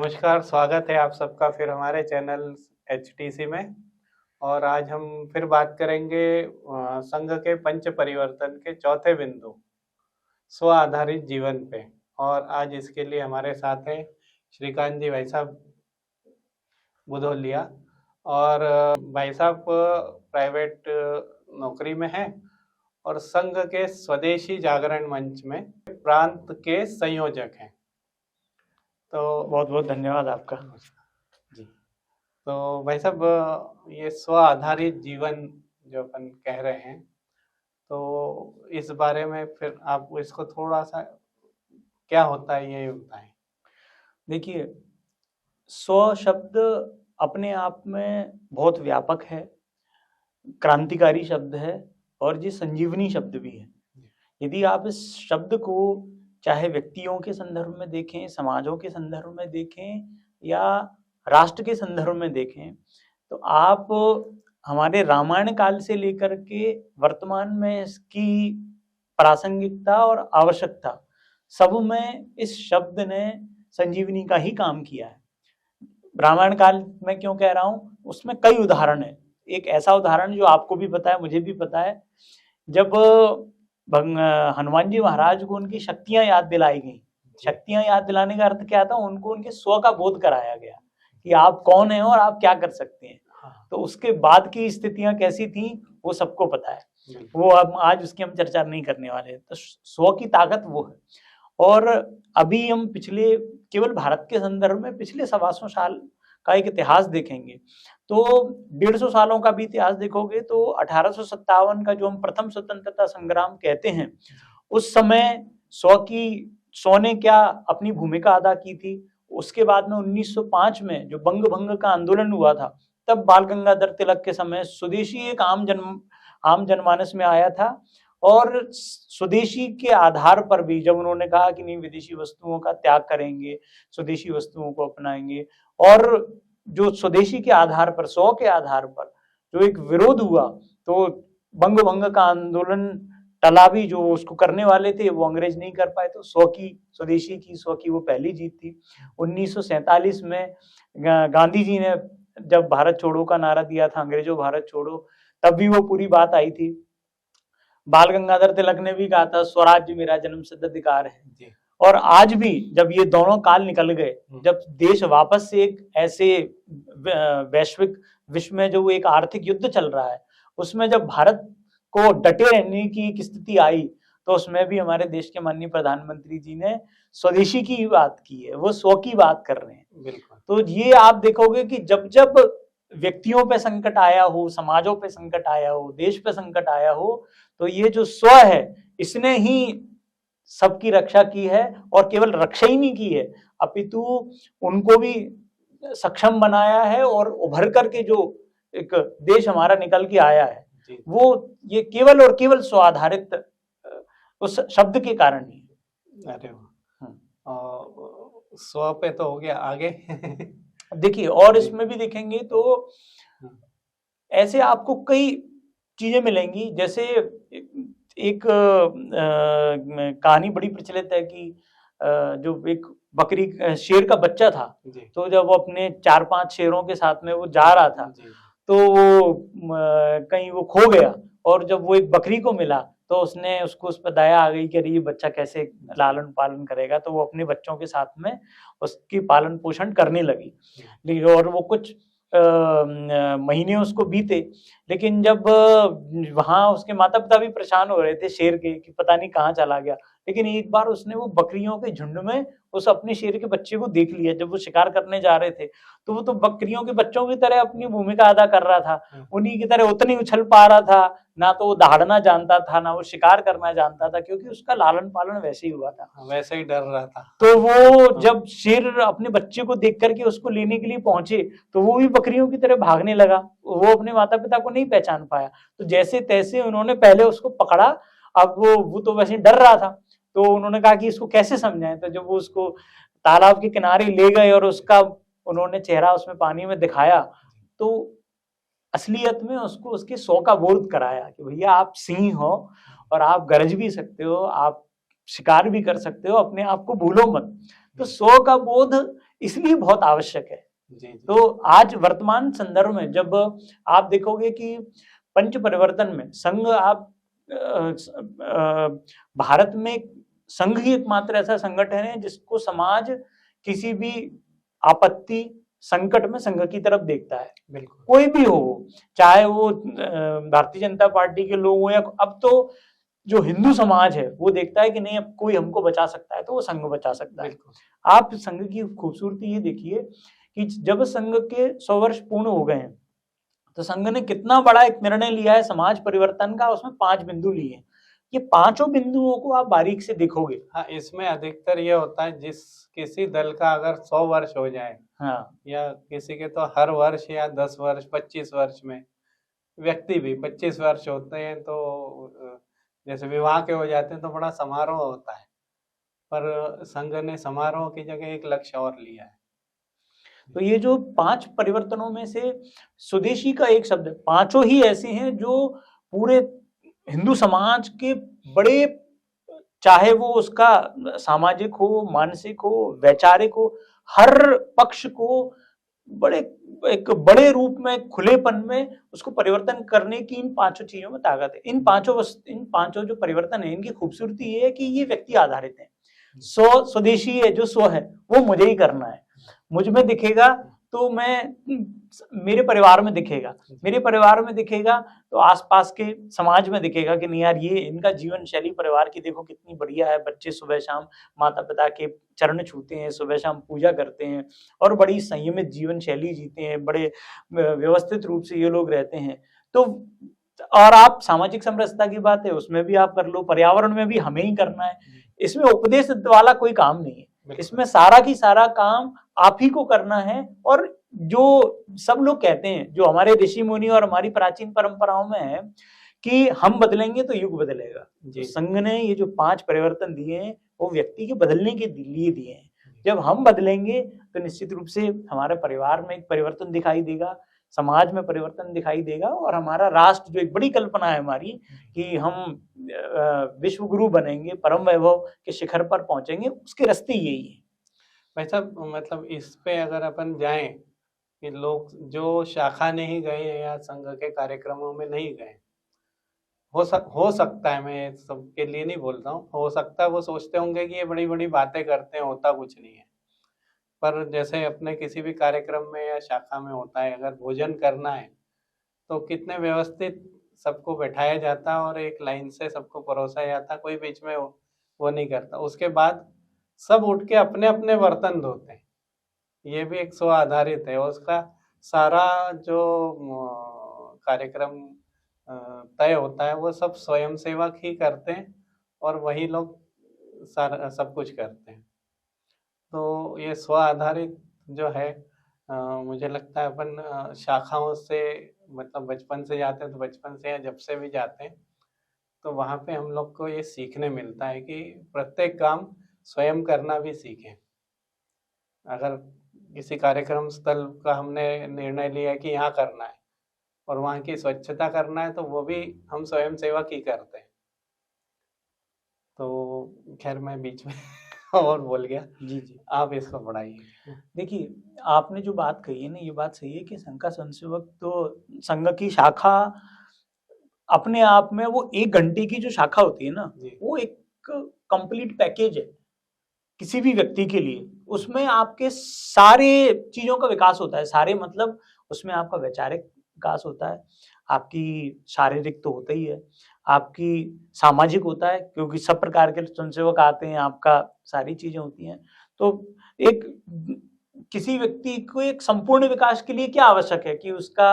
नमस्कार, स्वागत है आप सबका फिर हमारे चैनल HTC में। और आज हम फिर बात करेंगे संघ के पंच परिवर्तन के चौथे बिंदु स्व आधारित जीवन पे। और आज इसके लिए हमारे साथ हैं श्रीकांत जी भाई साहब बुधोलिया। और भाई साहब प्राइवेट नौकरी में हैं और संघ के स्वदेशी जागरण मंच में प्रांत के संयोजक हैं। तो बहुत बहुत धन्यवाद आपका जी। तो भाई साहब, ये स्व आधारित जीवन जो अपन कह रहे हैं, तो इस बारे में फिर आप इसको थोड़ा सा क्या होता है ये बताएं। देखिए, स्व शब्द अपने आप में बहुत व्यापक है, क्रांतिकारी शब्द है और ये संजीवनी शब्द भी है। यदि आप इस शब्द को चाहे व्यक्तियों के संदर्भ में देखें, समाजों के संदर्भ में देखें या राष्ट्र के संदर्भ में देखें, तो आप हमारे रामायण काल से लेकर के वर्तमान में इसकी प्रासंगिकता और आवश्यकता सब में इस शब्द ने संजीवनी का ही काम किया है। रामायण काल में क्यों कह रहा हूं, उसमें कई उदाहरण है। एक ऐसा उदाहरण जो आपको भी पता है, मुझे भी पता है, जब हनुमान जी महाराज को उनकी शक्तियां याद दिलाई गई। शक्तियां याद दिलाने का अर्थ क्या था? उनको उनके स्व का बोध कराया गया कि आप कौन हैं और आप क्या कर सकते हैं। तो उसके बाद की स्थितियां कैसी थी वो सबको पता है, वो अब आज उसकी हम चर्चा नहीं करने वाले। तो स्व की ताकत वो है। और अभी हम पिछले केवल भारत के संदर्भ में पिछले 125 साल का एक इतिहास देखेंगे तो 150 सालों का भी इतिहास देखोगे तो 1857 का जो हम प्रथम स्वतंत्रता संग्राम कहते हैं, उस समय स्व ने क्या अपनी भूमिका अदा की थी। उसके बाद में 1905 में जो बंग भंग का आंदोलन हुआ था, तब बाल गंगाधर तिलक के समय स्वदेशी एक आम जनमानस में आया था। और स्वदेशी के आधार पर भी जब उन्होंने कहा कि नहीं, विदेशी वस्तुओं का त्याग करेंगे, स्वदेशी वस्तुओं को अपनाएंगे, और जो स्वदेशी के आधार पर, स्व के आधार पर जो एक विरोध हुआ, तो बंग भंग का आंदोलन टला भी। जो उसको करने वाले थे वो अंग्रेज नहीं कर पाए, तो स्वदेशी की स्व की वो पहली जीत थी। 1947 में गांधी जी ने जब भारत छोड़ो का नारा दिया था, अंग्रेजों भारत छोड़ो, तब भी वो पूरी बात आई थी। बाल गंगाधर तिलक ने भी कहा था स्वराज्य मेरा जन्मसिद्ध अधिकार है। और आज भी जब ये दोनों काल निकल गए, जब देश वापस से एक ऐसे वैश्विक विश्व में जो एक आर्थिक युद्ध चल रहा है, उसमें जब भारत को डटे रहने की एक स्थिति आई, तो उसमें भी हमारे देश के माननीय प्रधानमंत्री जी ने स्वदेशी की बात की है, वो स्व की बात कर रहे हैं। बिल्कुल। तो ये आप देखोगे कि जब जब व्यक्तियों पे संकट आया हो, समाजों पे संकट आया हो, देश पे संकट आया हो, तो ये जो स्व है इसने ही सबकी रक्षा की है। और केवल रक्षा ही नहीं की है, अपितु उनको भी सक्षम बनाया है। और उभर करके जो एक देश हमारा निकल के आया है, वो ये केवल और केवल स्व आधारित उस शब्द के कारण ही। अरे स्व पे तो हो गया, आगे देखिए, और इसमें भी देखेंगे तो ऐसे आपको कई चीजें मिलेंगी। जैसे एक कहानी बड़ी प्रचलित है कि जो एक बकरी शेर का बच्चा था, तो जब वो अपने 4-5 शेरों के साथ में वो जा रहा था, तो वो कहीं वो खो गया। और जब वो एक बकरी को मिला तो उसने उसको उस पर दया आ गई कि अरे ये बच्चा कैसे लालन पालन करेगा, तो वो अपने बच्चों के साथ में उसकी पालन पोषण करने लगी। और वो कुछ महीने उसको बीते, लेकिन जब वहां उसके माता पिता भी परेशान हो रहे थे शेर के कि पता नहीं कहाँ चला गया, लेकिन एक बार उसने वो बकरियों के झुंड में उस अपने शेर के बच्चे को देख लिया। जब वो शिकार करने जा रहे थे तो वो तो बकरियों के बच्चों की तरह अपनी भूमिका अदा कर रहा था, उन्हीं की तरह उतनी उछल पा रहा था। ना तो वो दहाड़ना जानता था, ना वो शिकार करना जानता था, क्योंकि उसका लालन पालन वैसे ही हुआ था, वैसे ही डर रहा था। तो वो जब शेर अपने बच्चे को देख करके उसको लेने के लिए पहुंचे, तो वो भी बकरियों की तरह भागने लगा। वो अपने माता पिता को नहीं पहचान पाया, तो जैसे तैसे उन्होंने पहले उसको पकड़ा। अब वो तो वैसे डर रहा था, तो उन्होंने कहा कि इसको कैसे समझाएं। तो जब वो उसको तालाब के किनारे ले गए और उसका उन्होंने चेहरा उसमें पानी में दिखाया, तो असलियत में उसको उसके स्व का बोध कराया कि भैया आप सिंह हो और आप गरज भी सकते हो, आप शिकार भी कर सकते हो, अपने आप को भूलो मत। तो स्व का बोध इसलिए बहुत आवश्यक है। जी। तो आज वर्तमान संदर्भ में जब आप देखोगे कि पंच परिवर्तन में संघ, आप भारत में संघ ही एकमात्र ऐसा संगठन है जिसको समाज किसी भी आपत्ति संकट में संघ की तरफ देखता है। बिल्कुल। कोई भी हो, चाहे वो भारतीय जनता पार्टी के लोग हो या अब तो जो हिंदू समाज है वो देखता है कि नहीं अब कोई हमको बचा सकता है तो वो संघ बचा सकता है। आप संघ की खूबसूरती ये देखिए कि जब संघ के 100 वर्ष पूर्ण हो गए हैं तो संघ ने कितना बड़ा एक निर्णय लिया है समाज परिवर्तन का, उसमें 5 बिंदु लिए हैं। ये पांचों बिंदुओं को आप बारीक से देखोगे। हाँ, इसमें अधिकतर ये होता है जिस किसी दल का अगर 100 वर्ष हो जाए, हाँ, या किसी के तो हर वर्ष या 10 वर्ष 25 वर्ष में, व्यक्ति भी 25 वर्ष होते हैं तो जैसे विवाह के हो जाते हैं तो बड़ा समारोह होता है, पर संघ ने समारोह की जगह एक लक्ष्य और लिया है। तो ये जो 5 परिवर्तनों में से स्वदेशी का एक शब्द है, पांचों ही ऐसे हैं जो पूरे हिंदू समाज के बड़े, चाहे वो उसका सामाजिक हो, मानसिक हो, वैचारिक हो, हर पक्ष को बड़े एक बड़े रूप में, खुलेपन में उसको परिवर्तन करने की इन पांचों चीजों में ताकत है। इन पांचों जो परिवर्तन है इनकी खूबसूरती ये है कि ये व्यक्ति आधारित है। स्वदेशी है, जो स्व है वो मुझे ही करना है, मुझ में दिखेगा तो मैं, मेरे परिवार में दिखेगा, मेरे परिवार में दिखेगा तो आसपास के समाज में दिखेगा कि नहीं यार ये इनका जीवन शैली परिवार की देखो कितनी बढ़िया है। बच्चे सुबह शाम माता पिता के चरण छूते हैं, सुबह शाम पूजा करते हैं और बड़ी संयमित जीवन शैली जीते हैं, बड़े व्यवस्थित रूप से ये लोग रहते हैं। तो और आप सामाजिक समरसता की बात है उसमें भी आप कर लो, पर्यावरण में भी हमें ही करना है। इसमें उपदेश वाला कोई काम नहीं है, इसमें सारा की सारा काम आप ही को करना है। और जो सब लोग कहते हैं, जो हमारे ऋषि मुनि और हमारी प्राचीन परंपराओं में है कि हम बदलेंगे तो युग बदलेगा। तो संघ ने ये जो 5 परिवर्तन दिए हैं वो व्यक्ति के बदलने के लिए दिए हैं। जब हम बदलेंगे तो निश्चित रूप से हमारे परिवार में एक परिवर्तन दिखाई देगा, समाज में परिवर्तन दिखाई देगा और हमारा राष्ट्र, जो एक बड़ी कल्पना है हमारी कि हम विश्व गुरु बनेंगे, परम वैभव के शिखर पर पहुंचेंगे, उसके रास्ते यही है। वैसा मतलब इस पे अगर अपन जाएं कि लोग जो शाखा नहीं गए या संघ के कार्यक्रमों में नहीं गए, हो सकता है, मैं सबके लिए नहीं बोल रहा हूँ, हो सकता है वो सोचते होंगे कि ये बड़ी बड़ी बातें करते हैं, होता कुछ नहीं है। पर जैसे अपने किसी भी कार्यक्रम में या शाखा में होता है, अगर भोजन करना है तो कितने व्यवस्थित सबको बैठाया जाता और एक लाइन से सबको परोसा जाता, कोई बीच में वो नहीं करता। उसके बाद सब उठ के अपने अपने बर्तन धोते हैं। ये भी एक स्व आधारित है, उसका सारा जो कार्यक्रम तय होता है वो सब स्वयं सेवक ही करते हैं और वही लोग सारा सब कुछ करते हैं। तो ये स्व आधारित जो है, मुझे लगता है अपन शाखाओं से, मतलब बचपन से जाते हैं तो बचपन से या जब से भी जाते हैं तो वहाँ पे हम लोग को ये सीखने मिलता है कि प्रत्येक काम स्वयं करना भी सीखें। अगर किसी कार्यक्रम स्थल का हमने निर्णय लिया कि यहाँ करना है और वहाँ की स्वच्छता करना है तो वो भी हम स्वयं सेवक ही करते हैं। तो खैर मैं बीच में और बोल गया। जी जी, आप इसको बढ़ाइए। देखिए आपने जो बात कही है ना, ये बात सही है कि संघ का स्वयंसेवक, तो संघ की शाखा अपने आप में वो 1 घंटे की जो शाखा होती है ना, वो एक कंप्लीट पैकेज है किसी भी व्यक्ति के लिए। उसमें आपके सारे चीजों का विकास होता है, सारे मतलब उसमें आपका वैचारिक विकास होता है, आपकी शारीरिक तो होता ही है, आपकी सामाजिक होता है क्योंकि सब प्रकार के स्वयंसेवक आते हैं, आपका सारी चीजें होती हैं। तो एक किसी व्यक्ति को एक संपूर्ण विकास के लिए क्या आवश्यक है कि उसका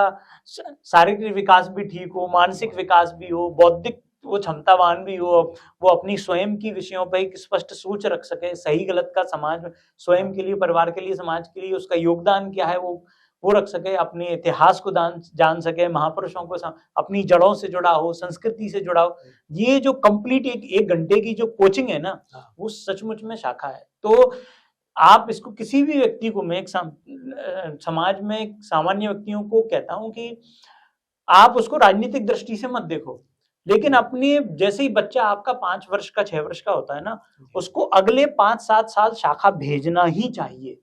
शारीरिक विकास भी ठीक हो, मानसिक विकास भी हो, बौद्धिक वो क्षमतावान भी हो, वो अपनी स्वयं की विषयों पर एक स्पष्ट सोच रख सके, सही गलत का समाज में स्वयं के लिए, परिवार के लिए, समाज के लिए उसका योगदान क्या है वो रख सके, अपने इतिहास को जान सके, महापुरुषों को अपनी जड़ों से जुड़ा हो, संस्कृति से जुड़ा हो। ये जो कंप्लीट 1 घंटे की जो कोचिंग है ना, वो सचमुच में शाखा है। तो आप इसको किसी भी व्यक्ति को, मैं एक समाज में एक सामान्य व्यक्तियों को कहता हूं कि आप उसको राजनीतिक दृष्टि से मत देखो, लेकिन अपने जैसे ही बच्चा आपका 5 वर्ष का 6 वर्ष का होता है ना, उसको अगले 5-7 साल शाखा भेजना ही चाहिए।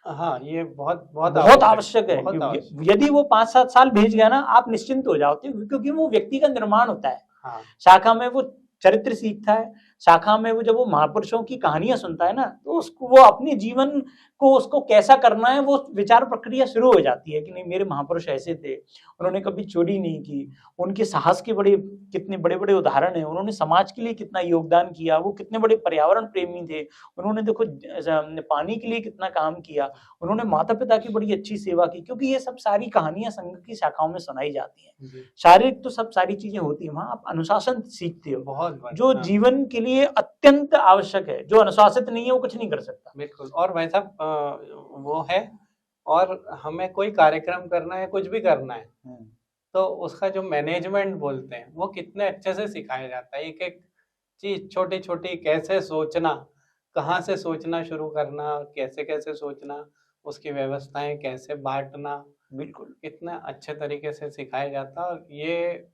हाँ, ये बहुत बहुत बहुत आवश्यक है। बहुत आवश्यक। यदि वो 5-7 साल भेज गया ना, आप निश्चिंत हो जाते हो, क्योंकि वो व्यक्ति का निर्माण होता है। हाँ, शाखा में वो चरित्र सीखता है, शाखा में वो जब वो महापुरुषों की कहानियां सुनता है ना, तो उसको वो अपने जीवन को उसको कैसा करना है वो विचार प्रक्रिया शुरू हो जाती है कि नहीं, मेरे महापुरुष ऐसे थे, उन्होंने कभी चोरी नहीं की, उनके साहस के बड़े कितने बड़े बड़े उदाहरण हैं, उन्होंने समाज के लिए कितना योगदान किया, वो कितने बड़े पर्यावरण प्रेमी थे, उन्होंने देखो पानी के लिए कितना काम किया, उन्होंने माता पिता की बड़ी अच्छी सेवा की। क्योंकि ये सब सारी कहानियां संघ की शाखाओं में सुनाई जाती हैं। जी, शारीरिक तो सब सारी चीजें होती है, वहां आप अनुशासन सीखते हो, बहुत बढ़िया। जो हाँ, जीवन के लिए अत्यंत आवश्यक है। जो अनुशासित नहीं है वो कुछ नहीं कर सकता। बिल्कुल। और भाई साहब वो है, और हमें कोई कार्यक्रम करना है, कुछ भी करना है, तो उसका जो मैनेजमेंट बोलते हैं वो कितने अच्छे से सिखाया जाता है। एक एक चीज छोटी छोटी, कैसे सोचना, कहाँ से सोचना शुरू करना, कैसे कैसे सोचना, उसकी व्यवस्थाएं कैसे बांटना, बिल्कुल। कितना अच्छे तरीके से सिखाया जाता है। और ये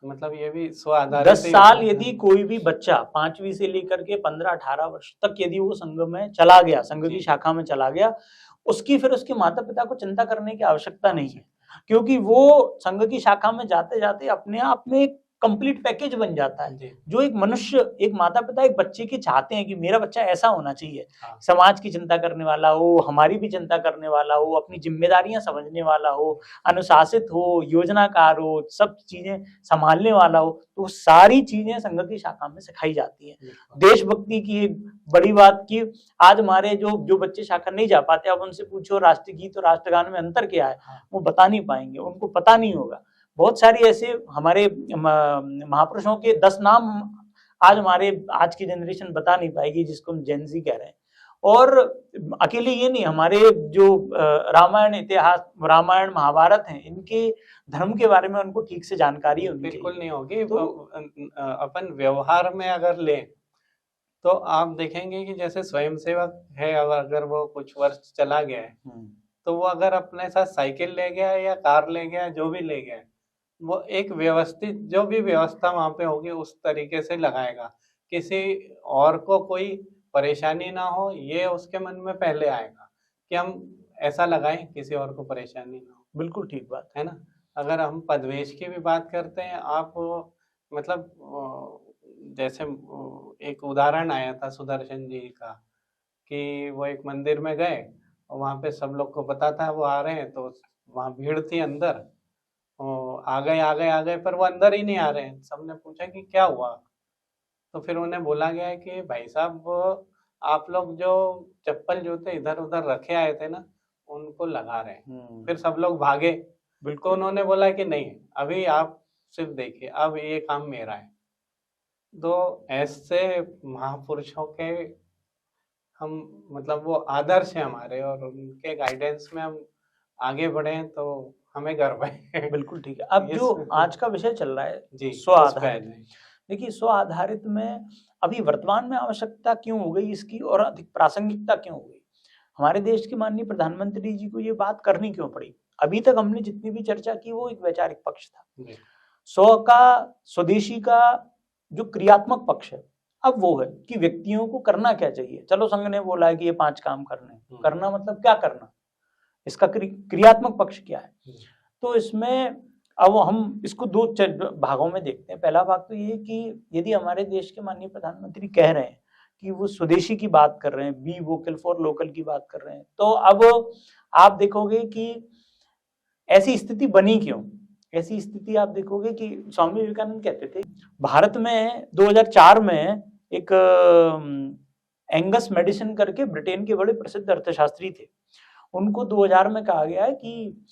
मतलब ये भी स्व आधारित 10 ही साल होता है। यदि कोई भी बच्चा 5वीं से लेकर के 15-18 वर्ष तक यदि वो संघ में चला गया, संघ की जी, शाखा में चला गया, उसकी फिर उसके माता पिता को चिंता करने की आवश्यकता नहीं है, क्योंकि वो संघ की शाखा में जाते जाते अपने आप में एक कंप्लीट पैकेज बन जाता है। जी, जो एक मनुष्य, एक माता पिता एक बच्चे की चाहते हैं कि मेरा बच्चा ऐसा होना चाहिए, हाँ, समाज की चिंता करने वाला हो, हमारी भी चिंता करने वाला हो, अपनी जिम्मेदारियां समझने वाला हो, अनुशासित हो, योजनाकार हो, सब चीजें संभालने वाला हो, तो सारी चीजें संघ की शाखा में सिखाई जाती है। बिल्कुल। देशभक्ति की एक बड़ी बात की, आज हमारे जो जो बच्चे शाखा नहीं जा पाते, अब उनसे पूछो राष्ट्रगीत और राष्ट्रगान में अंतर क्या है, हाँ, वो बता नहीं पाएंगे, उनको पता नहीं होगा। बहुत सारी ऐसे हमारे महापुरुषों के 10 नाम आज हमारे आज की जनरेशन बता नहीं पाएगी, जिसको हम जेन ज़ी कह रहे हैं। और अकेले ये नहीं, हमारे जो रामायण इतिहास, रामायण महाभारत हैं, इनके धर्म के बारे में उनको ठीक से जानकारी होनी चाहिए। बिल्कुल नहीं होगी। तो अपन व्यवहार में अगर लें तो आप देखेंगे कि जैसे स्वयंसेवक है, अगर वो कुछ वर्ष चला गया है, तो वो अगर अपने साथ साइकिल ले गया या कार ले गया, जो भी ले गया, वो एक व्यवस्थित जो भी व्यवस्था वहाँ पे होगी उस तरीके से लगाएगा। किसी और को कोई परेशानी ना हो, ये उसके मन में पहले आएगा कि हम ऐसा लगाएं किसी और को परेशानी ना हो। बिल्कुल ठीक बात है ना? अगर हम पदवेश की भी बात करते हैं, आप मतलब जैसे एक उदाहरण आया था सुदर्शन जी का, कि वो एक मंदिर में गए और वहाँ पे सब लोग को पता था वो आ रहे हैं, तो वहाँ भीड़ थी अंदर, आ गए आ गए आ गए, पर वो अंदर ही नहीं आ रहे हैं। सबने पूछा कि क्या हुआ, तो फिर उन्हें बोला गया है कि भाई साहब आप लोग जो चप्पल जूते इधर उधर रखे आए थे ना, उनको लगा रहे हैं। फिर सब लोग भागे। तो बिल्कुल। उन्होंने बोला कि नहीं, अभी आप सिर्फ देखिए, अब ये काम मेरा है। तो ऐसे महापुरुषों के हम मतलब वो आदर्श है हमारे, और उनके गाइडेंस में हम आगे बढ़े तो हमें गर्व है। बिल्कुल ठीक है। अब जो आज का विषय चल रहा है जी, स्व उस पे आ आधारित, जाएं। देखिए स्व आधारित में अभी वर्तमान में आवश्यकता क्यों हो गई इसकी, और अधिक प्रासंगिकता क्यों हो गई, हमारे देश के माननीय प्रधानमंत्री जी को ये बात करनी क्यों पड़ी। अभी तक हमने जितनी भी चर्चा की वो एक वैचारिक पक्ष था, जी, स्व का, स्वदेशी का जो क्रियात्मक पक्ष है, अब वो है कि व्यक्तियों को करना क्या चाहिए। चलो संघ ने बोला है कि ये 5 काम करने हैं, करना मतलब क्या करना, इसका क्रियात्मक पक्ष क्या है। तो इसमें अब हम इसको 2 भागों में देखते हैं। पहला भाग तो ये कि यदि हमारे देश के माननीय प्रधानमंत्री कह रहे हैं कि वो स्वदेशी की बात कर रहे हैं, बी वोकल फॉर लोकल की बात कर रहे हैं, तो अब आप देखोगे कि ऐसी स्थिति बनी क्यों। ऐसी स्थिति आप देखोगे कि स्वामी विवेकानंद कहते थे, भारत में 2004 में एक एंगस मेडिसन करके ब्रिटेन के बड़े प्रसिद्ध अर्थशास्त्री थे, उनको 2000 में कहा गया है कि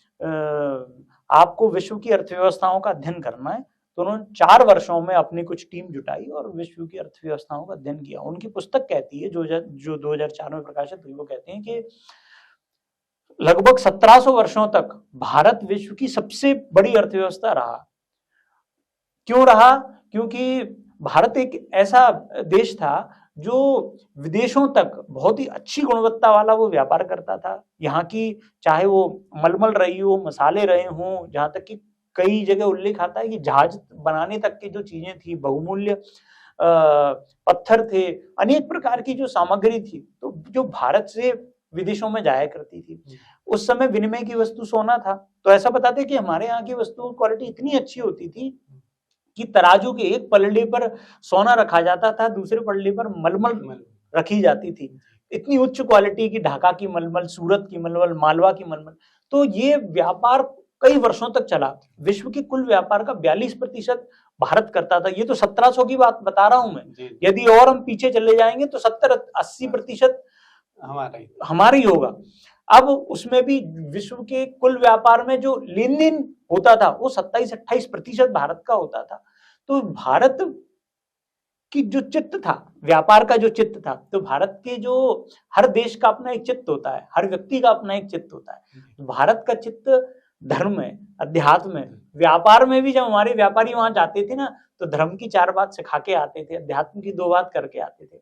आपको विश्व की अर्थव्यवस्थाओं का अध्ययन करना है। तो उन्होंने 4 वर्षों में अपनी कुछ टीम जुटाई और विश्व की अर्थव्यवस्थाओं का अध्ययन किया। उनकी पुस्तक कहती है, जो 2004 में प्रकाशित हुई, वो कहते हैं कि लगभग 1700 वर्षों तक भारत विश्व की सबसे बड़ी अर्थव्यवस्था रहा। क्यों रहा? क्योंकि भारत एक ऐसा देश था जो विदेशों तक बहुत ही अच्छी गुणवत्ता वाला वो व्यापार करता था। यहाँ की चाहे वो मलमल रही हो, मसाले रहे हों, जहाँ तक कि कई जगह उल्लेख आता है कि जहाज बनाने तक की जो चीजें थी, बहुमूल्य पत्थर थे, अनेक प्रकार की जो सामग्री थी, तो जो भारत से विदेशों में जाया करती थी। उस समय विनिमय की वस्तु सोना था, तो ऐसा बताते कि हमारे यहाँ की वस्तु क्वालिटी इतनी अच्छी होती थी कि तराजू के एक पलड़े पर सोना रखा जाता था, दूसरे पलड़े पर मलमल रखी जाती थी। इतनी उच्च क्वालिटी की ढाका की मलमल, सूरत की मलमल, मालवा की मलमल। तो ये व्यापार कई वर्षों तक चला। विश्व के कुल व्यापार का 42% भारत करता था। ये तो 1700 की बात बता रहा हूं मैं। यदि और हम पीछे चले जाएंगे तो 70-80% हमारा ही होगा। अब उसमें भी विश्व के कुल व्यापार में जो लेन देन होता था वो 27-28% भारत का होता था। तो भारत की जो चित्त था, व्यापार का जो चित्त था, तो भारत के जो हर देश का अपना एक चित्त होता है, हर व्यक्ति का अपना एक चित्त होता है। भारत का चित्त धर्म है, अध्यात्म है। व्यापार में भी जब हमारे व्यापारी वहां जाते थे ना, तो धर्म की 4 बात सिखा के आते थे, अध्यात्म की 2 बात करके आते थे।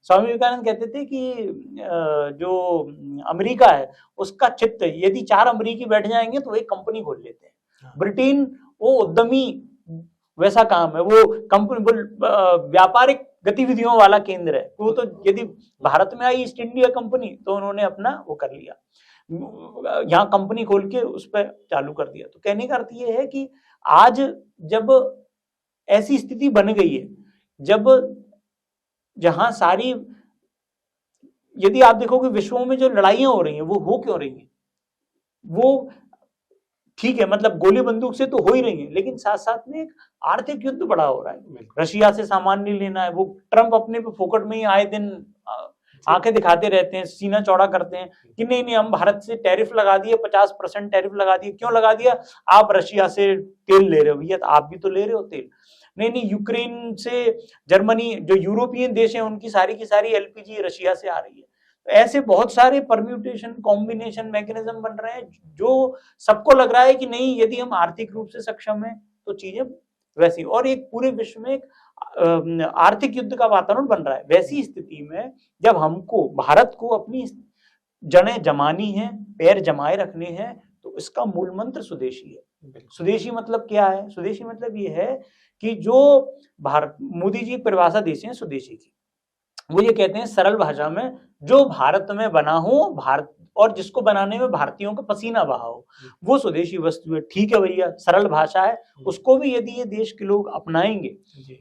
स्वामी विवेकानंद कहते थे कि जो अमेरिका है उसका चित्त, यदि 4 अमेरिकी बैठ जाएंगे तो एक कंपनी खोल लेते हैं। ब्रिटेन वो उद्यमी वैसा काम है, वो कंपनी व्यापारिक गतिविधियों वाला केंद्र है। वो तो यदि भारत में आई ईस्ट इंडिया कंपनी तो उन्होंने अपना वो कर लिया, यहाँ कंपनी खोल के उस पर चालू कर दिया। तो कहने का अर्थ ये है कि आज जब ऐसी स्थिति बन गई है, जब जहां सारी, यदि आप देखोगे विश्व में जो लड़ाइयां हो रही हैं वो हो क्यों रही हैं? वो ठीक है, मतलब गोली बंदूक से तो हो ही रही है, लेकिन साथ साथ में एक आर्थिक युद्ध बड़ा हो रहा है। रशिया से सामान नहीं लेना है। वो ट्रंप अपने पे फोकट में ही आए दिन आंखें दिखाते रहते हैं, सीना चौड़ा करते हैं कि नहीं नहीं, हम भारत से टैरिफ लगा दिए, 50% टैरिफ लगा दिए। क्यों लगा दिया? आप रशिया से तेल ले रहे हो भैया, तो आप भी तो ले रहे हो तेल। नहीं, यूक्रेन से, जर्मनी, जो यूरोपियन देश हैं उनकी सारी की सारी एलपीजी रशिया से आ रही है। तो ऐसे बहुत सारे परम्यूटेशन, कॉम्बिनेशन मैकेनिज्म बन रहे हैं जो सबको लग रहा है कि नहीं, यदि हम आर्थिक रूप से सक्षम हैं तो चीजें वैसी, और एक पूरे विश्व में एक आर्थिक युद्ध का वातावरण बन रहा है। वैसी स्थिति में जब हमको, भारत को अपनी जड़ें जमानी है, पैर जमाए रखने हैं, तो इसका मूल मंत्र स्वदेशी है। स्वदेशी मतलब क्या है? स्वदेशी मतलब ये है कि जो भारत, मोदी जी परिभाषा देते हैं स्वदेशी की, वो ये कहते हैं सरल भाषा में, जो भारत में बना हो, भारत, और जिसको बनाने में भारतीयों का पसीना बहा हो, वो स्वदेशी वस्तु है। ठीक है भैया, सरल भाषा है, उसको भी यदि ये देश के लोग अपनाएंगे।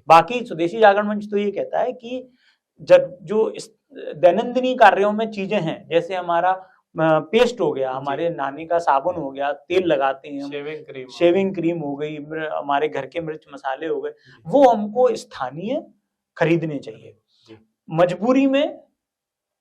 बाकी स्वदेशी जागरण मंच तो ये कहता है कि जब जो दैनंदिनी कार्यों में चीजें हैं, जैसे हमारा पेस्ट हो गया, हमारे नहाने का साबुन हो गया, तेल लगाते हैं, शेविंग क्रीम हो गई, हमारे घर के मिर्च मसाले हो गए, वो हमको स्थानीय खरीदने चाहिए। मजबूरी में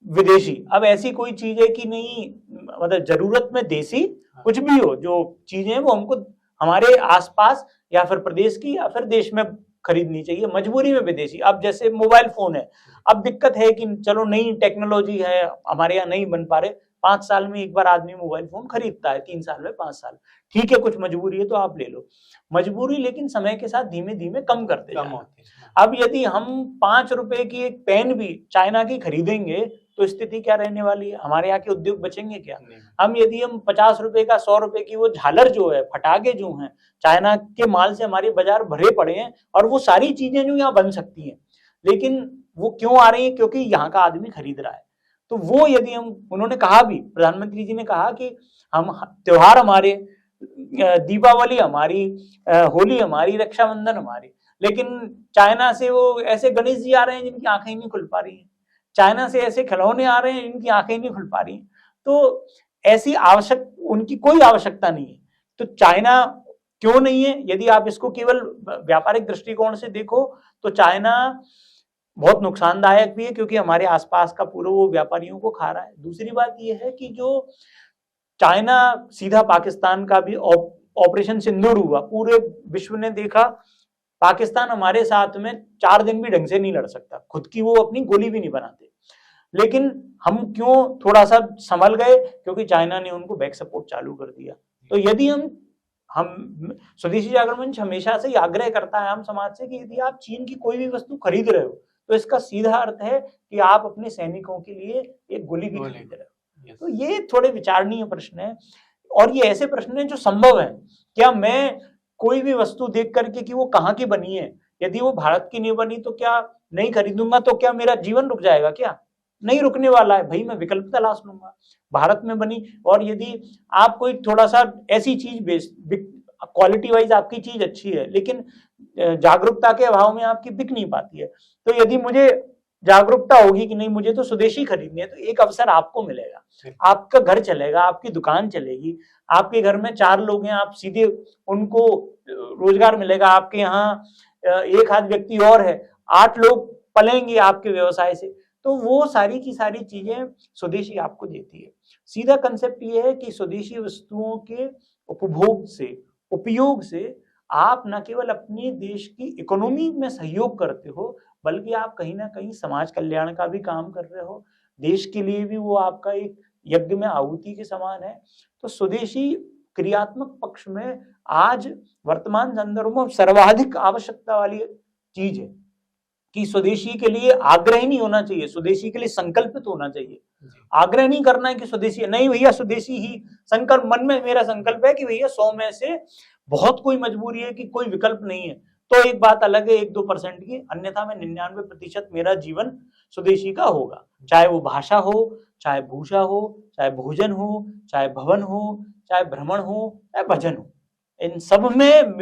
विदेशी। अब ऐसी कोई चीज है कि नहीं, मतलब जरूरत में देसी कुछ भी हो, जो चीजें वो हमको हमारे आसपास या फिर प्रदेश की या फिर देश में खरीदनी चाहिए। मजबूरी में विदेशी। अब जैसे मोबाइल फोन है, अब दिक्कत है कि चलो नई टेक्नोलॉजी है, हमारे यहाँ नहीं बन पा रहे, 5 साल में एक बार आदमी मोबाइल फोन खरीदता है, 3 साल में 5 साल, ठीक है, कुछ मजबूरी है तो आप ले लो। मजबूरी लेकिन समय के साथ धीमे धीमे कम करते जाना। अब यदि हम 5 रुपए की एक पेन भी चाइना की खरीदेंगे तो स्थिति क्या रहने वाली है? हमारे यहाँ के उद्योग बचेंगे क्या? हम यदि हम 50 रुपए का, 100 रुपए की वो झालर जो है, फटाके जो हैं, चाइना के माल से हमारे बाजार भरे पड़े हैं, और वो सारी चीजें जो यहाँ बन सकती हैं, लेकिन वो क्यों आ रही है? क्योंकि यहाँ का आदमी खरीद रहा है। तो वो यदि हम, उन्होंने कहा भी, प्रधानमंत्री जी ने कहा कि हम त्योहार हमारे, दीपावली हमारी, होली हमारी, रक्षाबंधन हमारी, लेकिन चाइना से वो ऐसे गणेश जी आ रहे हैं जिनकी आंखें ही नहीं खुल पा रही हैं, चाइना से ऐसे खिलौने आ रहे हैं जिनकी आंखें नहीं खुल पा रही हैं। तो ऐसी उनकी कोई आवश्यकता नहीं है। तो चाइना क्यों नहीं है? यदि आप इसको केवल व्यापारिक दृष्टिकोण से देखो तो चाइना बहुत नुकसानदायक भी है, क्योंकि हमारे आसपास का पूरा वो व्यापारियों को खा रहा है। दूसरी बात यह है कि जो चाइना सीधा पाकिस्तान का भी ऑपरेशन सिंदूर हुआ, पूरे विश्व ने देखा, पाकिस्तान हमारे साथ में 4 दिन भी ढंग से नहीं लड़ सकता, खुद की वो अपनी गोली भी नहीं बनाते, लेकिन हम क्यों थोड़ा सा संभल गए? क्योंकि चाइना ने उनको बैक सपोर्ट चालू कर दिया। तो यदि हम स्वदेशी जागरण मंच हमेशा से आग्रह करता है आम समाज से कि यदि आप चीन की कोई भी वस्तु खरीद रहे हो तो इसका सीधा अर्थ है कि आप अपने सैनिकों के लिए एक गोली भी खरीद रहे हो। तो ये थोड़े विचारणीय प्रश्न है, और ये ऐसे प्रश्न है जो संभव है। क्या मैं कोई भी वस्तु देख करके कि वो कहाँ की बनी है, यदि वो भारत की नहीं बनी तो क्या नहीं खरीदूंगा? तो क्या मेरा जीवन रुक जाएगा क्या? नहीं रुकने वाला है भाई, मैं विकल्प तलाश लूंगा। भारत में बनी, और यदि आप कोई थोड़ा सा ऐसी चीज बेच, क्वालिटी वाइज आपकी चीज अच्छी है लेकिन जागरूकता के अभाव में आपकी बिक नहीं पाती है, तो यदि मुझे जागरूकता होगी कि नहीं मुझे तो स्वदेशी खरीदनी है, तो एक अवसर आपको मिलेगा, आपका घर चलेगा, आपकी दुकान चलेगी, आपके घर में 4 लोग हैं, आप सीधे उनको रोजगार मिलेगा, आपके यहाँ एक आध व्यक्ति और है, 8 लोग पलेंगे आपके व्यवसाय से। तो वो सारी की सारी चीजें स्वदेशी आपको देती है। सीधा कंसेप्ट ये है कि स्वदेशी वस्तुओं के उपभोग से, उपयोग से आप न केवल अपने देश की इकोनॉमी में सहयोग करते हो, बल्कि आप कहीं ना कहीं समाज कल्याण का भी काम कर रहे हो, देश के लिए भी वो आपका एक यज्ञ में आहुति के समान है। तो स्वदेशी क्रियात्मक पक्ष में आज वर्तमान संदर्भ में सर्वाधिक आवश्यकता वाली चीज है कि स्वदेशी के लिए आग्रह नहीं होना चाहिए, स्वदेशी के लिए संकल्पित होना चाहिए। आग्रह नहीं करना है कि स्वदेशी नहीं भैया स्वदेशी ही, संकल्प मन में मेरा संकल्प है कि भैया 100 में से बहुत कोई मजबूरी है कि कोई विकल्प नहीं है, तो एक बात अलग है 1-2% की, अन्यथा में 99% मेरा जीवन स्वदेशी का होगा। चाहे वो भाषा हो, चाहे भूषा हो, चाहे भोजन हो, चाहे भवन हो, चाहे भ्रमण हो, चाहे भजन हो, इन सब में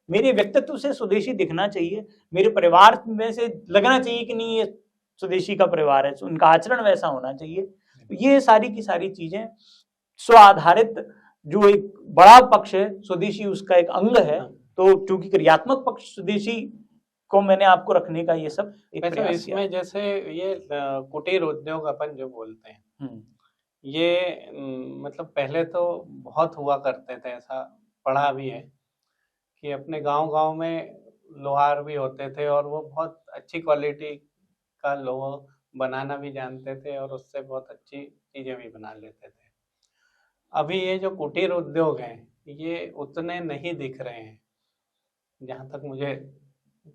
मेरे व्यक्तित्व से स्वदेशी दिखना चाहिए, मेरे परिवार में से लगना चाहिए कि नहीं ये स्वदेशी का परिवार है, उनका आचरण वैसा होना चाहिए। ये सारी की सारी चीजें स्व आधारित जो एक बड़ा पक्ष है, स्वदेशी उसका एक अंग है। तो चूंकि क्रियात्मक पक्ष स्वदेशी को मैंने आपको रखने का ये सब एक प्रयास इसमें किया। जैसे ये कुटीर उद्योग अपन जो बोलते हैं, ये मतलब पहले तो बहुत हुआ करते थे, ऐसा पढ़ा भी है कि अपने गांव में लोहार भी होते थे और वो बहुत अच्छी क्वालिटी का लोहा बनाना भी जानते थे और उससे बहुत अच्छी चीजें भी बना लेते थे। अभी ये जो कुटीर उद्योग हैं ये उतने नहीं दिख रहे हैं जहाँ तक मुझे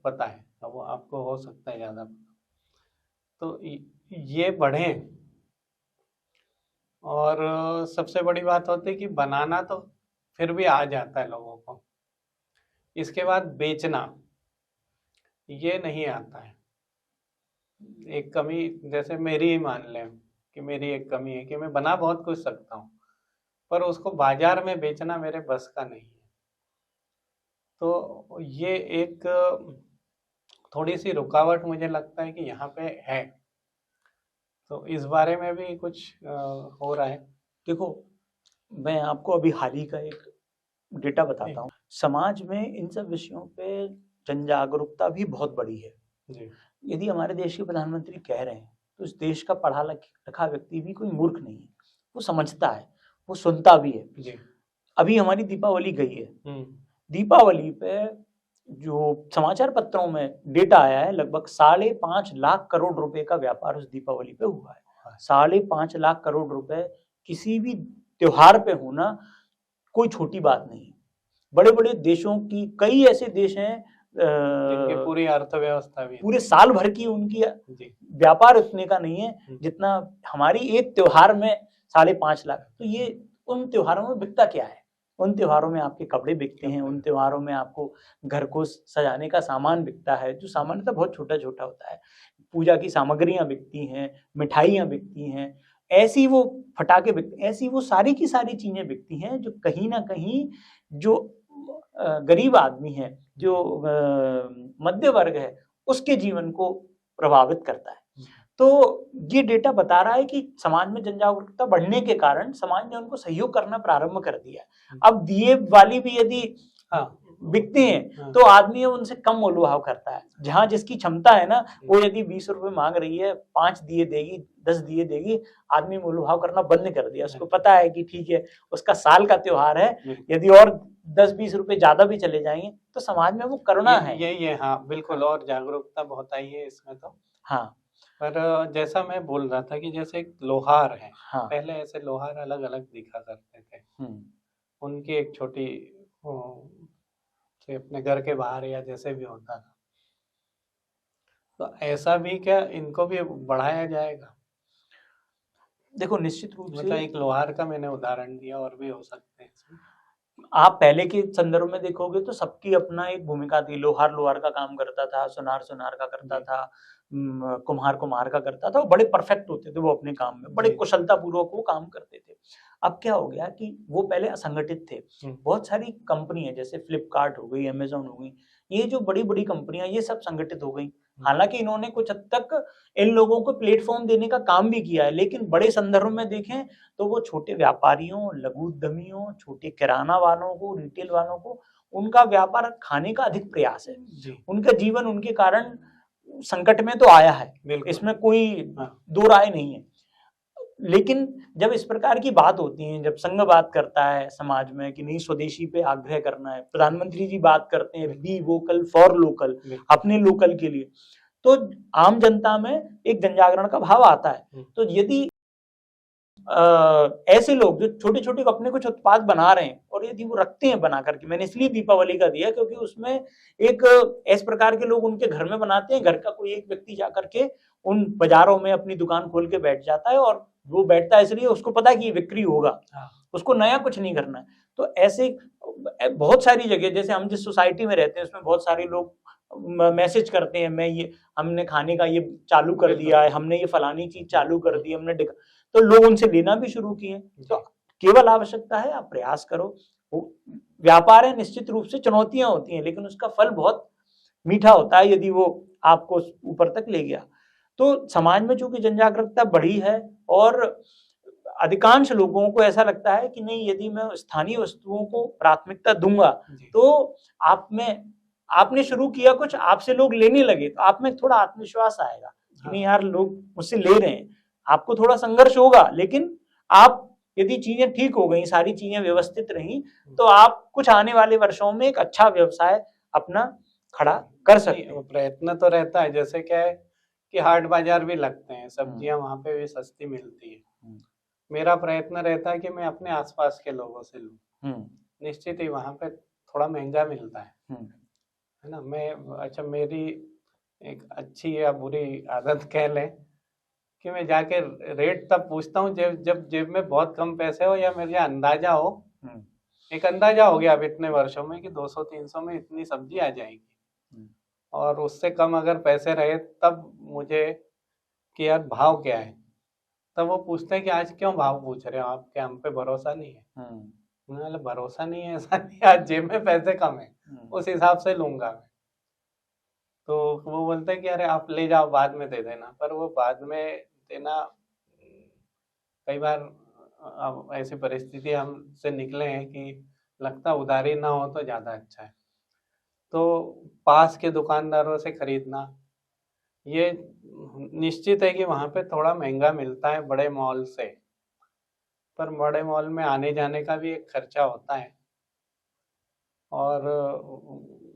पता है, अब वो आपको हो सकता है ज़्यादा पता, तो ये बढ़े। और सबसे बड़ी बात होती है कि बनाना तो फिर भी आ जाता है लोगों को, इसके बाद बेचना ये नहीं आता है। एक कमी जैसे मेरी ही मान लें कि मेरी एक कमी है कि मैं बना बहुत कुछ सकता हूँ पर उसको बाजार में बेचना मेरे बस का नहीं है। तो ये एक थोड़ी सी रुकावट मुझे लगता है कि यहाँ पे है, तो इस बारे में भी कुछ हो रहा है। देखो मैं आपको अभी हाल ही का एक डेटा बताता हूँ, समाज में इन सब विषयों पे जन जागरूकता भी बहुत बड़ी है जी। यदि हमारे देश के प्रधानमंत्री कह रहे हैं तो इस देश का पढ़ा लिखा व्यक्ति भी कोई मूर्ख नहीं है, वो समझता है, वो सुनता भी है जी। अभी हमारी दीपावली गई है, दीपावली पे जो समाचार पत्रों में डेटा आया है लगभग 5.5 लाख करोड़ रुपए का व्यापार उस दीपावली पे हुआ है। 5.5 लाख करोड़ रुपए किसी भी त्योहार पे होना कोई छोटी बात नहीं है। बड़े बड़े देशों की, कई ऐसे देश हैं पूरी अर्थव्यवस्था भी पूरे साल भर की उनकी व्यापार उतने का नहीं है जितना हमारी एक त्योहार में 5.5 लाख। तो ये उन त्योहारों में बिकता क्या है? उन त्योहारों में आपके कपड़े बिकते हैं, उन त्योहारों में आपको घर को सजाने का सामान बिकता है जो सामान्यतः बहुत छोटा छोटा होता है, पूजा की सामग्रियां बिकती हैं, मिठाइयां बिकती हैं, ऐसी वो फटाके बिकते, ऐसी वो सारी की सारी चीजें बिकती हैं जो कहीं ना कहीं जो गरीब आदमी है, जो मध्य वर्ग है, उसके जीवन को प्रभावित करता है। तो ये डेटा बता रहा है कि समाज में जन जागरूकता बढ़ने के कारण समाज ने उनको सहयोग करना प्रारंभ कर दिया है। अब दिए वाली भी यदि बिकते हैं तो आदमी उनसे कम मोलभाव करता है। जहां जिसकी क्षमता है ना, वो यदि 20 रुपए मांग रही है, 5 दिए देगी, 10 दिए देगी, आदमी मोलभाव करना बंद कर दिया। उसको पता है कि ठीक है उसका साल का त्योहार है, यदि और 10-20 रुपए ज्यादा भी चले जाएंगे तो समाज में वो करुणा है। यही है, हाँ बिल्कुल। और जागरूकता बहुत आई है इसमें तो। हाँ, पर जैसा मैं बोल रहा था कि जैसे एक लोहार है, हाँ, पहले ऐसे लोहार अलग अलग दिखा करते थे, उनकी एक छोटी अपने घर के बाहर या जैसे भी होता था, तो ऐसा भी क्या इनको भी बढ़ाया जाएगा? देखो निश्चित रूप से एक लोहार का मैंने उदाहरण दिया, और भी हो सकते हैं इसमें। आप पहले के संदर्भ में देखोगे तो सबकी अपना एक भूमिका थी। लोहार लोहार का काम करता था, सुनार सुनार का करता था, कुम्हार कुम्हार का करता था। वो बड़े परफेक्ट होते थे वो अपने काम में, बड़े कुशलता पूर्वक वो काम करते थे। अब क्या हो गया कि वो पहले असंगठित थे। बहुत सारी कंपनी है, जैसे फ्लिपकार्ट हो गई, अमेजोन हो गई, ये जो बड़ी बड़ी कंपनियां, ये सब संगठित हो गई। हालांकि इन्होंने कुछ हद तक इन लोगों को प्लेटफॉर्म देने का काम भी किया है, लेकिन बड़े संदर्भ में देखें तो वो छोटे व्यापारियों, लघु उद्यमियों, छोटे किराना वालों को, रिटेल वालों को, उनका व्यापार खाने का अधिक प्रयास है। उनका जीवन उनके कारण संकट में तो आया है, इसमें कोई दो राय नहीं है। लेकिन जब इस प्रकार की बात होती है, जब संघ बात करता है समाज में कि नहीं स्वदेशी पे आग्रह करना है, प्रधानमंत्री जी बात करते हैं बी वोकल फॉर लोकल, अपने लोकल के लिए, तो आम जनता में एक जनजागरण का भाव आता है। तो यदि ऐसे लोग जो छोटे छोटे अपने कुछ उत्पाद बना रहे हैं और यदि वो रखते हैं बना करके, मैंने इसलिए दीपावली का दिया क्योंकि उसमें एक इस प्रकार के लोग उनके घर में बनाते हैं, घर का कोई एक व्यक्ति जाकर के उन बाजारों में अपनी दुकान खोल के बैठ जाता है, और वो बैठता है इसलिए उसको पता है कि ये बिक्री होगा, उसको नया कुछ नहीं करना है। तो ऐसे बहुत सारी जगह, जैसे हम जिस सोसाइटी में रहते हैं उसमें बहुत सारे लोग मैसेज करते हैं, मैं ये हमने खाने का ये चालू कर दिया है, हमने ये फलानी चीज चालू कर दी, हमने, तो लोग उनसे लेना भी शुरू किए। तो केवल आवश्यकता है आप प्रयास करो। व्यापार है, निश्चित रूप से चुनौतियां होती हैं, लेकिन उसका फल बहुत मीठा होता है यदि वो आपको ऊपर तक ले गया। तो समाज में चूंकि जनजागरूकता बढ़ी है और अधिकांश लोगों को ऐसा लगता है कि नहीं, यदि मैं स्थानीय वस्तुओं को प्राथमिकता दूंगा तो आप में, आपने शुरू किया कुछ, आपसे लोग लेने लगे, तो आप में थोड़ा आत्मविश्वास आएगा कि नहीं यार, लोग मुझसे ले रहे हैं। आपको थोड़ा संघर्ष होगा, लेकिन आप यदि चीजें ठीक हो गई, सारी चीजें व्यवस्थित रही, तो आप कुछ आने वाले वर्षों में एक अच्छा व्यवसाय अपना खड़ा कर सकते हैं। प्रयत्न तो रहता है, जैसे क्या है कि हाट बाजार भी लगते हैं, सब्जियां वहां पे भी सस्ती मिलती है। मेरा प्रयत्न रहता है कि मैं अपने आसपास के लोगों से लूं। निश्चित ही वहां पे थोड़ा महंगा मिलता है ना। मैं, अच्छा, मेरी एक अच्छी या बुरी आदत कह लें कि मैं जाके रेट तब पूछता हूँ जब जेब में बहुत कम पैसे हो, या मुझे अंदाजा हो, एक अंदाजा हो गया अब इतने वर्षों में कि 200-300 में इतनी सब्जी आ जाएगी, और उससे कम अगर पैसे रहे तब मुझे कि यार भाव क्या है, तब वो पूछते हैं कि आज क्यों भाव पूछ रहे हो आप, क्या हम पे भरोसा नहीं है? मैंने भरोसा नहीं है ऐसा नहीं, आज जेब में पैसे कम है, उस हिसाब से लूंगा मैं। तो वो बोलते हैं कि अरे आप ले जाओ, बाद में दे देना, पर वो बाद में देना, कई बार ऐसी परिस्थिति हमसे निकले हैं कि लगता उधारी ना हो तो ज्यादा अच्छा है। तो पास के दुकानदारों से खरीदना, ये निश्चित है कि वहां पे थोड़ा महंगा मिलता है बड़े मॉल से, पर बड़े मॉल में आने जाने का भी एक खर्चा होता है, और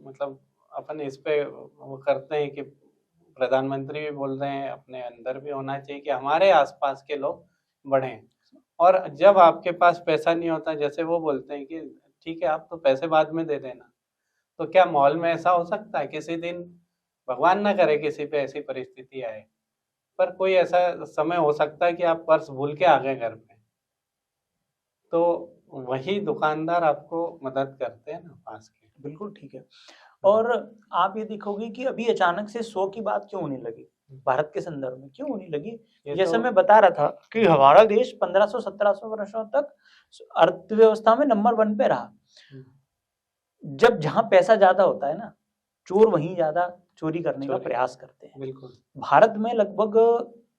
मतलब अपन इस पे वो करते हैं कि प्रधानमंत्री भी बोल रहे हैं, अपने अंदर भी होना चाहिए कि हमारे आसपास के लोग बढ़ें। और जब आपके पास पैसा नहीं होता, जैसे वो बोलते हैं कि ठीक है आप तो पैसे बाद में दे देना, तो क्या मॉल में ऐसा हो सकता है? किसी दिन भगवान ना करे किसी पे ऐसी परिस्थिति आए, पर कोई ऐसा समय हो सकता है कि आप पर्स भूल के आ गए घर पे, तो वही दुकानदार आपको मदद करते हैं ना पास के। बिल्कुल ठीक है। और आप ये देखोगे कि अभी अचानक से 100 की बात क्यों होने लगी, भारत के संदर्भ में क्यों होने लगी? जैसे मैं बता रहा था कि हमारा देश 1500-1700 वर्षों तक अर्थव्यवस्था में नंबर 1 पे रहा। जब जहां पैसा ज्यादा होता है ना, चोर वहीं ज्यादा चोरी करने का प्रयास करते हैं। बिल्कुल। भारत में लगभग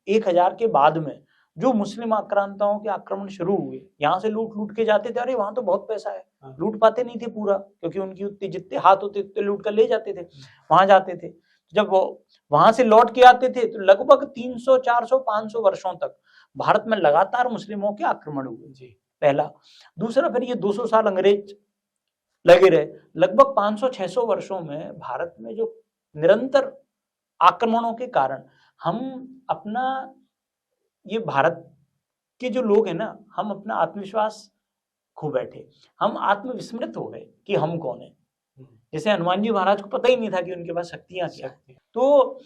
1000 के बाद में जो मुस्लिम आक्रांताओं के आक्रमण शुरू हुए, यहाँ से लूट लूट के जाते थे, अरे वहां तो बहुत पैसा है, लूट पाते नहीं थे पूरा, क्योंकि उनकी उतने जितने हाथ होते उतने लूट कर ले जाते थे, वहां जाते थे। जब वो वहां से लौट के आते थे तो लगभग 300, 400, 500 वर्षों तक भारत में लगातार मुस्लिमों के आक्रमण हुए जी, पहला। दूसरा, फिर ये 200 साल अंग्रेज लगे रहे। लगभग 500-600 वर्षों में भारत में जो निरंतर आक्रमणों के कारण हम अपना, ये भारत के जो लोग हैं ना, हम अपना आत्मविश्वास खो बैठे, हम आत्मविस्मृत हो गए कि हम कौन है। जैसे हनुमान जी महाराज को पता ही नहीं था कि उनके पास शक्तियां क्या है। तो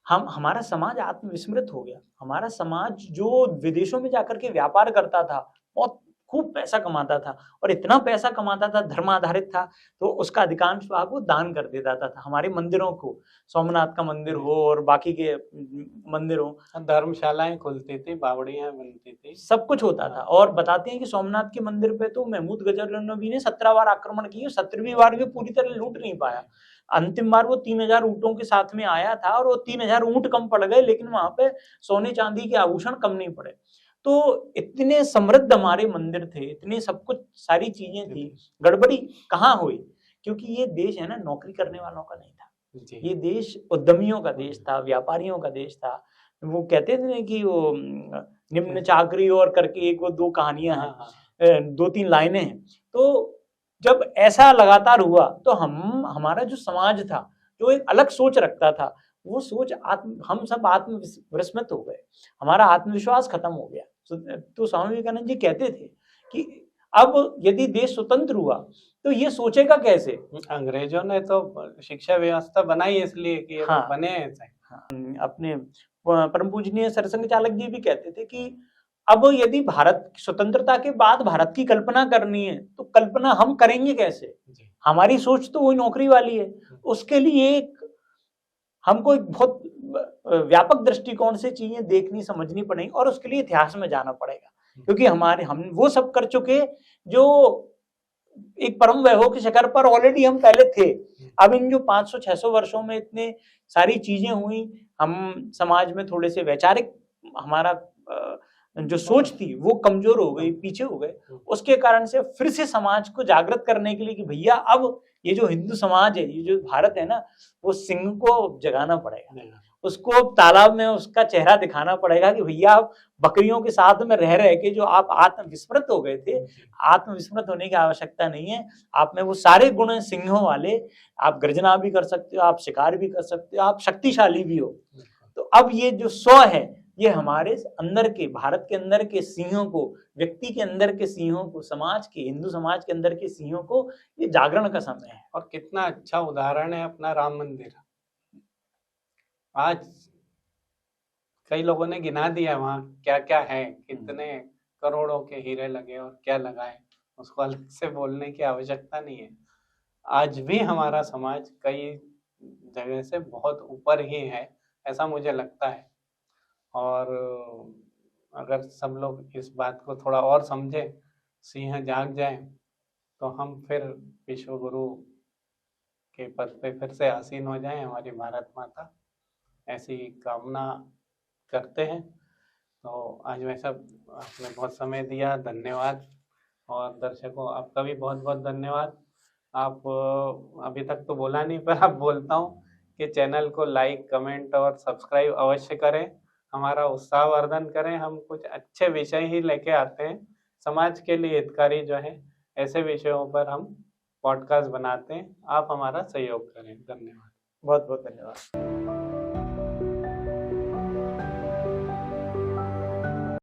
हमारा समाज आत्मविस्मृत हो गया। हमारा समाज जो विदेशों में जाकर के व्यापार करता था, बहुत खूब पैसा कमाता था, और इतना पैसा कमाता था, धर्म आधारित था, तो उसका अधिकांश भाग वो दान कर देता था हमारे मंदिरों को, सोमनाथ का मंदिर हो और बाकी के मंदिर हो, धर्मशालाएं खुलती थी, बावड़ियां बनती थी, सब कुछ होता था। और बताते हैं कि सोमनाथ के मंदिर पे तो महमूद गजनवी ने 17 बार आक्रमण किए, 17वीं बार भी पूरी तरह लूट नहीं पाया। अंतिम बार वो 3000 ऊंटों के साथ में आया था, और वो 3000 ऊंट कम पड़ गए, लेकिन वहां पे सोने चांदी के आभूषण कम नहीं पड़े। तो इतने समृद्ध हमारे मंदिर थे, इतने सब कुछ सारी चीजें थी, गड़बड़ी कहाँ हुई? क्योंकि ये देश है ना, नौकरी करने वालों का नहीं था, ये देश उद्यमियों का देश था, व्यापारियों का देश था। वो कहते थे कि वो निम्न चाकरी और करके एक वो दो कहानियां हैं, 2-3 लाइनें हैं। तो जब ऐसा लगातार हुआ तो हमारा जो समाज था, जो एक अलग सोच रखता था, वो सोच हम सब आत्मविस्मृत हो गए, हमारा आत्मविश्वास खत्म हो गया। तो स्वामी विवेकानंद जी कहते थे कि अब यदि देश स्वतंत्र हुआ तो ये सोचेगा कैसे? अंग्रेजों ने तो शिक्षा व्यवस्था बनाई इसलिए कि हाँ, बने ऐसे। अपने परम पूजनीय सरसंघ चालक जी भी कहते थे कि अब यदि भारत स्वतंत्रता के बाद भारत की कल्पना करनी है तो कल्पना हम करेंगे कैसे? हमारी सोच तो वही नौकरी वाली है, उसके लिए हमको एक बहुत व्यापक दृष्टिकोण से चीजें देखनी समझनी पड़ेगी, और उसके लिए इतिहास में जाना पड़ेगा, क्योंकि हम वो सब कर चुके जो एक परम वैभव के शिखर पर ऑलरेडी हम पहले थे। अब इन जो 500-600 वर्षों में इतने सारी चीजें हुई, हम समाज में थोड़े से वैचारिक, हमारा जो सोच थी वो कमजोर हो गई, पीछे हो गए। उसके कारण से फिर से समाज को जागृत करने के लिए कि भैया अब ये जो हिंदू समाज है, ये जो भारत है ना, वो सिंह को जगाना पड़ेगा, उसको तालाब में उसका चेहरा दिखाना पड़ेगा कि भैया आप बकरियों के साथ में रह रहे के जो आप आत्मविस्मृत हो गए थे, आत्मविस्मृत होने की आवश्यकता नहीं है, आप में वो सारे गुण हैं सिंहों वाले, आप गर्जना भी कर सकते हो, आप शिकार भी कर सकते हो, आप शक्तिशाली भी हो। तो अब ये जो स्व है, ये हमारे अंदर के, भारत के अंदर के सिंहों को, व्यक्ति के अंदर के सिंहों को, समाज के, हिंदू समाज के अंदर के सिंहों को, ये जागरण का समय है। और कितना अच्छा उदाहरण है अपना राम मंदिर। आज कई लोगों ने गिना दिया वहाँ क्या क्या है, कितने करोड़ों के हीरे लगे और क्या लगाए, उसको अलग से बोलने की आवश्यकता नहीं है। आज भी हमारा समाज कई जगह से बहुत ऊपर ही है, ऐसा मुझे लगता है। और अगर सब लोग इस बात को थोड़ा और समझे, सिंह जाग जाए, तो हम फिर विश्व गुरु के पद पे फिर से आसीन हो जाएं, हमारी भारत माता, ऐसी कामना करते हैं। तो आज वैसा आपने बहुत समय दिया, धन्यवाद। और दर्शकों आपका भी बहुत बहुत धन्यवाद। आप अभी तक तो बोला नहीं, पर अब बोलता हूँ कि चैनल को लाइक, कमेंट और सब्सक्राइब अवश्य करें, हमारा उत्साहवर्धन करें। हम कुछ अच्छे विषय ही लेके आते हैं, समाज के लिए हितकारी जो है, ऐसे विषयों पर हम पॉडकास्ट बनाते हैं। आप हमारा सहयोग करें। धन्यवाद, बहुत बहुत धन्यवाद।